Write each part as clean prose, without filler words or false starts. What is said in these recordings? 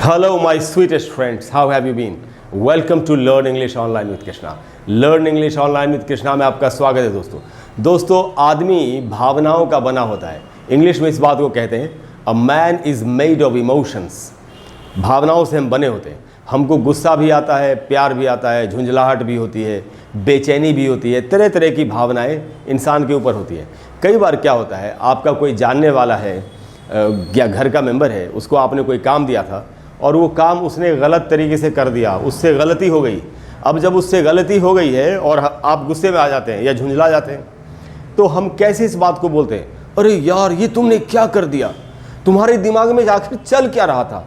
Hello, my sweetest friends. How have you been? Welcome to Learn English Online with Krishna. Learn English Online with Krishna में आपका स्वागत है दोस्तों, आदमी भावनाओं का बना होता है। इंग्लिश में इस बात को कहते हैं a man is made of emotions. भावनाओं से हम बने होते हैं। हमको गुस्सा भी आता है, प्यार भी आता है, झुंझलाहट भी होती है, बेचैनी भी होती है, तरह तरह की भावनाएं इंसान के ऊपर होती है। कई बार क्या होता है, आपका कोई जानने वाला है या घर का मेंबर है, उसको आपने कोई काम दिया था और वो काम उसने गलत तरीके से कर दिया, उससे गलती हो गई। अब जब उससे गलती हो गई है और आप गुस्से में आ जाते हैं या झुंझला जाते हैं, तो हम कैसे इस बात को बोलते हैं, अरे यार ये तुमने क्या कर दिया, तुम्हारे दिमाग में आखिर चल क्या रहा था,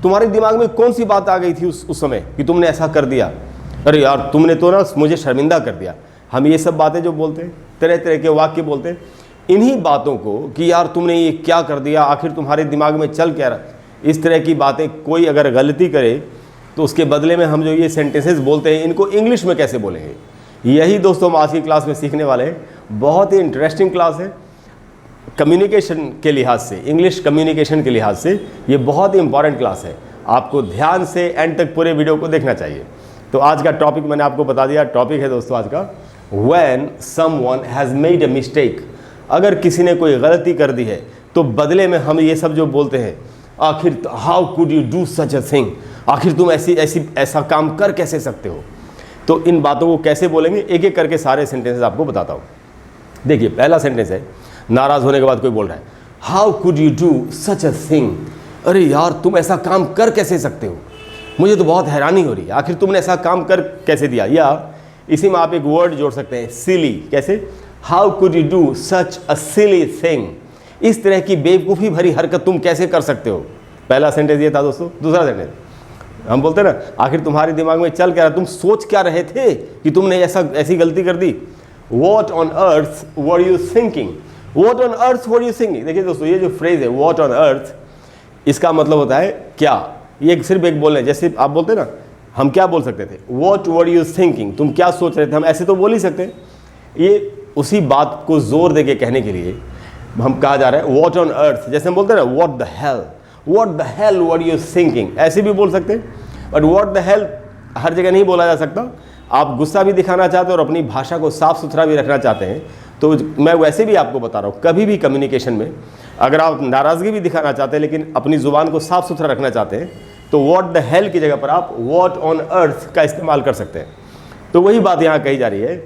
तुम्हारे दिमाग में कौन सी बात आ गई थी उस समय कि तुमने ऐसा कर दिया, अरे यार तुमने तो ना मुझे शर्मिंदा कर दिया। हम ये सब बातें जो बोलते हैं, तरह तरह के वाक्य बोलते हैं, इन्हीं बातों को कि यार तुमने ये क्या कर दिया, आखिर तुम्हारे दिमाग में चल क्या रहा, इस तरह की बातें कोई अगर गलती करे तो उसके बदले में हम जो ये सेंटेंसेस बोलते हैं, इनको इंग्लिश में कैसे बोलेंगे, यही दोस्तों हम आज की क्लास में सीखने वाले हैं। बहुत ही इंटरेस्टिंग क्लास है। कम्युनिकेशन के लिहाज से, इंग्लिश कम्युनिकेशन के लिहाज से ये बहुत ही इंपॉर्टेंट क्लास है। आपको ध्यान से एंड तक पूरे वीडियो को देखना चाहिए। तो आज का टॉपिक मैंने आपको बता दिया। टॉपिक है दोस्तों आज का when someone has made a mistake. अगर किसी ने कोई गलती कर दी है तो बदले में हम ये सब जो बोलते हैं, आखिर how could you do such a thing, आखिर तुम ऐसा काम कर कैसे सकते हो। तो इन बातों को कैसे बोलेंगे, एक एक करके सारे सेंटेंसेस आपको बताता हूँ। देखिए पहला सेंटेंस है, नाराज़ होने के बाद कोई बोल रहा है, how could you do such a thing, अरे यार तुम ऐसा काम कर कैसे सकते हो, मुझे तो बहुत हैरानी हो रही है, आखिर तुमने ऐसा काम कर कैसे दिया। या इसी में आप एक वर्ड जोड़ सकते हैं, सिली। कैसे, how could you do such a silly thing, इस तरह की बेवकूफ़ी भरी हरकत तुम कैसे कर सकते हो। पहला सेंटेंस ये था दोस्तों। दूसरा सेंटेंस हम बोलते हैं ना, आखिर तुम्हारे दिमाग में चल क्या रहा, तुम सोच क्या रहे थे कि तुमने ऐसी गलती कर दी। What on earth were you thinking? What on earth were you thinking? देखिए दोस्तों, ये जो फ्रेज है what on earth, इसका मतलब होता है क्या। ये सिर्फ एक बोलने, जैसे आप बोलते ना, हम क्या बोल सकते थे, what were you thinking, तुम क्या सोच रहे थे, हम ऐसे तो बोल ही सकते हैं। ये उसी बात को जोर दे के कहने के लिए हम कहा जा रहा है what on earth। जैसे हम बोलते हैं ना what the hell were you thinking, ऐसे भी बोल सकते हैं। बट what the hell हर जगह नहीं बोला जा सकता। आप गुस्सा भी दिखाना चाहते हैं और अपनी भाषा को साफ सुथरा भी रखना चाहते हैं, तो मैं वैसे भी आपको बता रहा हूँ, कभी भी कम्युनिकेशन में अगर आप नाराज़गी भी दिखाना चाहते हैं लेकिन अपनी ज़ुबान को साफ सुथरा रखना चाहते हैं, तो what the hell की जगह पर आप what on earth का इस्तेमाल कर सकते हैं। तो वही बात यहाँ कही जा रही है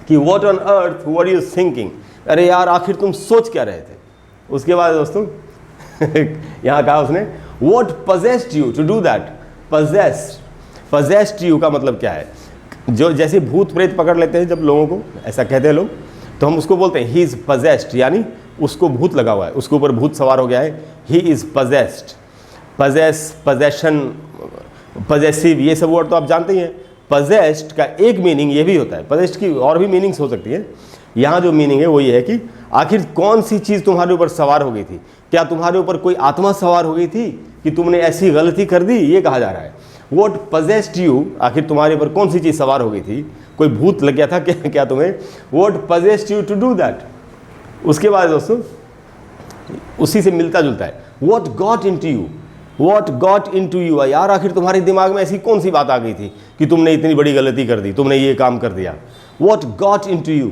कि what on earth were you thinking, अरे यार आखिर तुम सोच क्या रहे थे। उसके बाद दोस्तों यहाँ कहा उसने what possessed you to do that। possessed you का मतलब क्या है, जो जैसे भूत प्रेत पकड़ लेते हैं जब लोगों को, ऐसा कहते हैं लोग, तो हम उसको बोलते हैं he is possessed, यानी उसको भूत लगा हुआ है, उसके ऊपर भूत सवार हो गया है, he is possessed। possession, possessive, ये सब वर्ड तो आप जानते ही हैं। possessed का एक मीनिंग ये भी होता है, possessed की और भी मीनिंग्स हो सकती है। यहाँ जो मीनिंग है वो ये है कि आखिर कौन सी चीज़ तुम्हारे ऊपर सवार हो गई थी, क्या तुम्हारे ऊपर कोई आत्मा सवार हो गई थी कि तुमने ऐसी गलती कर दी, ये कहा जा रहा है। What possessed you, आखिर तुम्हारे ऊपर कौन सी चीज़ सवार हो गई थी, कोई भूत लग गया था क्या तुम्हें। What possessed you to do that। उसके बाद दोस्तों उसी से मिलता जुलता है, What got into you। What got into you, यार आखिर तुम्हारे दिमाग में ऐसी कौन सी बात आ गई थी कि तुमने इतनी बड़ी गलती कर दी, तुमने ये काम कर दिया। What got into you।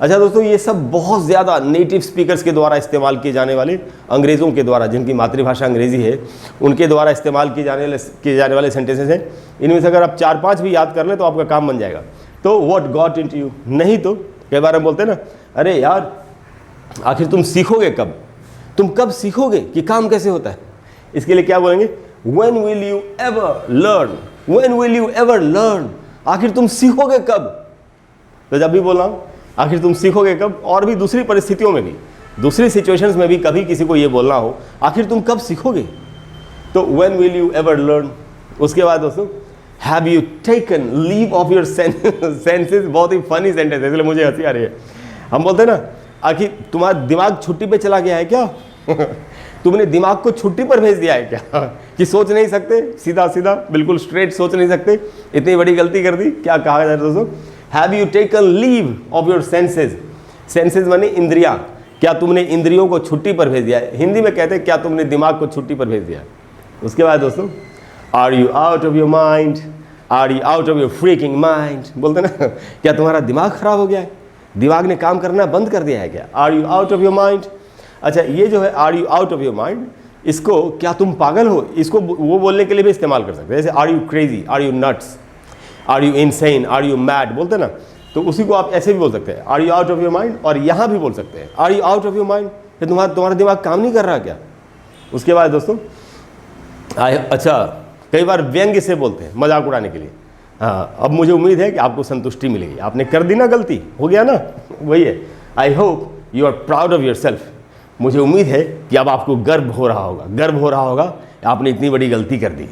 अच्छा दोस्तों, ये सब बहुत ज़्यादा नेटिव स्पीकर्स के द्वारा इस्तेमाल किए जाने वाले, अंग्रेज़ों के द्वारा, जिनकी मातृभाषा अंग्रेज़ी है, उनके द्वारा इस्तेमाल किए जाने वाले सेंटेंसेस हैं। इनमें से अगर आप 4-5 भी याद कर लें तो आपका काम बन जाएगा। तो व्हाट गॉट इनटू यू, नहीं तो कई बार हम बोलते हैं ना, अरे यार आखिर तुम सीखोगे कब, तुम कब सीखोगे कि काम कैसे होता है। इसके लिए क्या बोलेंगे, when will you ever learn, when will you ever learn, आखिर तुम सीखोगे कब। तो जब भी बोल रहा हूँ आखिर तुम सीखोगे कब, और भी दूसरी परिस्थितियों में भी, दूसरी सिचुएशंस में भी कभी किसी को ये बोलना हो, आखिर तुम कब सीखोगे, तो when will you ever learn. उसके बाद दोस्तों, have you taken leave of your senses, बहुत ही फनी सेंटेंस है इसलिए मुझे हंसी आ रही है। हम बोलते हैं ना, आखिर तुम्हारा दिमाग छुट्टी पे चला गया है क्या तुमने दिमाग को छुट्टी पर भेज दिया है क्या कि सोच नहीं सकते, सीधा सीधा बिल्कुल स्ट्रेट सोच नहीं सकते, इतनी बड़ी गलती कर दी। क्या कहा जाए दोस्तों, have you taken leave of your senses. Senses माने इंद्रियां, क्या तुमने इंद्रियों को छुट्टी पर भेज दिया है। हिंदी में कहते हैं क्या तुमने दिमाग को छुट्टी पर भेज दिया है। उसके बाद दोस्तों, are you out of your mind, are you out of your freaking mind, बोलते ना, क्या तुम्हारा दिमाग खराब हो गया है, दिमाग ने काम करना बंद कर दिया है क्या? Are you out of your mind. अच्छा, ये जो है are you out of your mind, इसको क्या तुम पागल हो, इसको वो बोलने के लिए भी इस्तेमाल कर सकते हैं। जैसे are you crazy, are you nuts, are you insane, are you mad, बोलते ना, तो उसी को आप ऐसे भी बोल सकते हैं, are you out of your mind. और यहाँ भी बोल सकते हैं, are you out of your mind, तुम्हारा दिमाग काम नहीं कर रहा क्या? उसके बाद दोस्तों, अच्छा, कई बार व्यंग्य से बोलते हैं मजाक उड़ाने के लिए। हाँ, अब मुझे उम्मीद है कि आपको संतुष्टि मिलेगी, आपने कर दी ना गलती, हो गया ना, वही है, I hope you are proud of yourself. मुझे उम्मीद है कि अब आपको गर्व हो रहा होगा, आपने इतनी बड़ी गलती कर दी।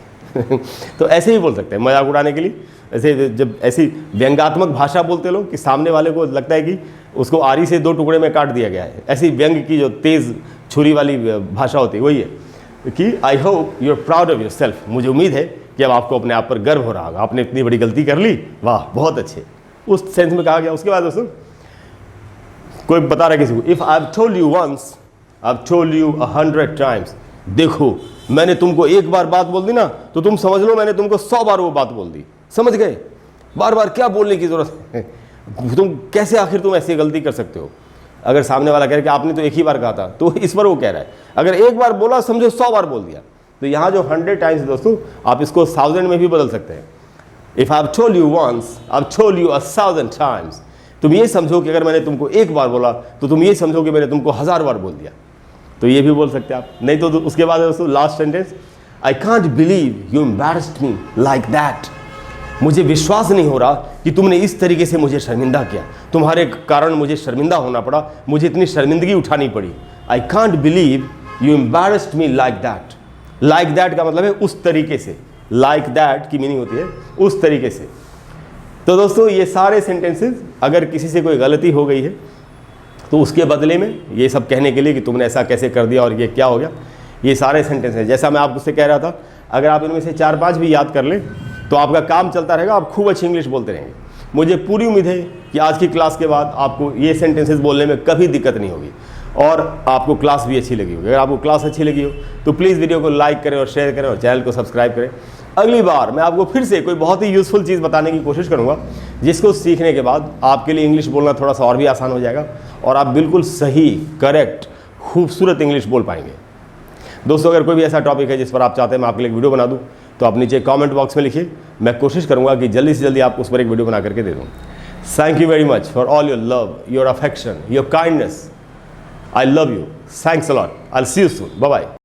तो ऐसे ही बोल सकते हैं मजाक उड़ाने के लिए। ऐसे जब ऐसी व्यंग्यात्मक भाषा बोलते लोग कि सामने वाले को लगता है कि उसको आरी से 2 टुकड़े में काट दिया गया है, ऐसी व्यंग की जो तेज़ छुरी वाली भाषा होती है, वही है कि I hope you are proud of yourself. मुझे उम्मीद है कि अब आपको अपने आप पर गर्व हो रहा होगा, आपने इतनी बड़ी गलती कर ली, वाह बहुत अच्छे, उस सेंस में कहा गया। उसके बाद दोस्तों, कोई बता रहा है किसी को, if I have told you once, I have told you 100 times, देखो मैंने तुमको एक बार बात बोल दी ना, तो तुम समझ लो मैंने तुमको 100 बार वो बात बोल दी, समझ गए? बार बार क्या बोलने की जरूरत है? तुम कैसे आखिर तुम ऐसी गलती कर सकते हो? अगर सामने वाला कह रहा है कि आपने तो एक ही बार कहा था, तो इस पर वो कह रहा है अगर एक बार बोला समझो 100 बार बोल दिया। तो यहाँ जो 100 टाइम्स दोस्तों, आप इसको 1000 में भी बदल सकते हैं। If I have told you once, I have told you 1000 times. तुम ये समझो कि अगर मैंने तुमको एक बार बोला, तो तुम ये समझो कि मैंने तुमको 1000 बार बोल दिया। तो ये भी बोल सकते हैं आप। नहीं तो उसके बाद दोस्तों last sentence, I can't believe you embarrassed me like that. मुझे विश्वास नहीं हो रहा कि तुमने इस तरीके से मुझे शर्मिंदा किया, तुम्हारे कारण मुझे शर्मिंदा होना पड़ा, मुझे इतनी शर्मिंदगी उठानी पड़ी। I can't believe you embarrassed me like that. Like that का मतलब है उस तरीके से, लाइक दैट की मीनिंग होती है उस तरीके से। तो दोस्तों ये सारे सेंटेंसेस, अगर किसी से कोई गलती हो गई है तो उसके बदले में ये सब कहने के लिए कि तुमने ऐसा कैसे कर दिया और ये क्या हो गया, ये सारे सेंटेंस हैं। जैसा मैं आपसे कह रहा था, अगर आप इनमें से 4-5 भी याद कर लें तो आपका काम चलता रहेगा, आप खूब अच्छी इंग्लिश बोलते रहेंगे। मुझे पूरी उम्मीद है कि आज की क्लास के बाद आपको ये सेंटेंसेस बोलने में कभी दिक्कत नहीं होगी और आपको क्लास भी अच्छी लगी होगी। अगर आपको क्लास अच्छी लगी हो तो प्लीज़ वीडियो को लाइक करें और शेयर करें और चैनल को सब्सक्राइब करें। अगली बार मैं आपको फिर से कोई बहुत ही यूज़फुल चीज़ बताने की कोशिश करूँगा, जिसको सीखने के बाद आपके लिए इंग्लिश बोलना थोड़ा सा और भी आसान हो जाएगा और आप बिल्कुल सही, करेक्ट, खूबसूरत इंग्लिश बोल पाएंगे। दोस्तों अगर कोई भी ऐसा टॉपिक है जिस पर आप चाहते हैं मैं आपके लिए एक वीडियो बना दूं, तो आप नीचे कमेंट बॉक्स में लिखिए, मैं कोशिश करूंगा कि जल्दी से जल्दी आपको उस पर एक वीडियो बना करके दे दूं। Thank you very much for all your love, your affection, your kindness. I love you. Thanks a lot. I will see you soon. Bye bye.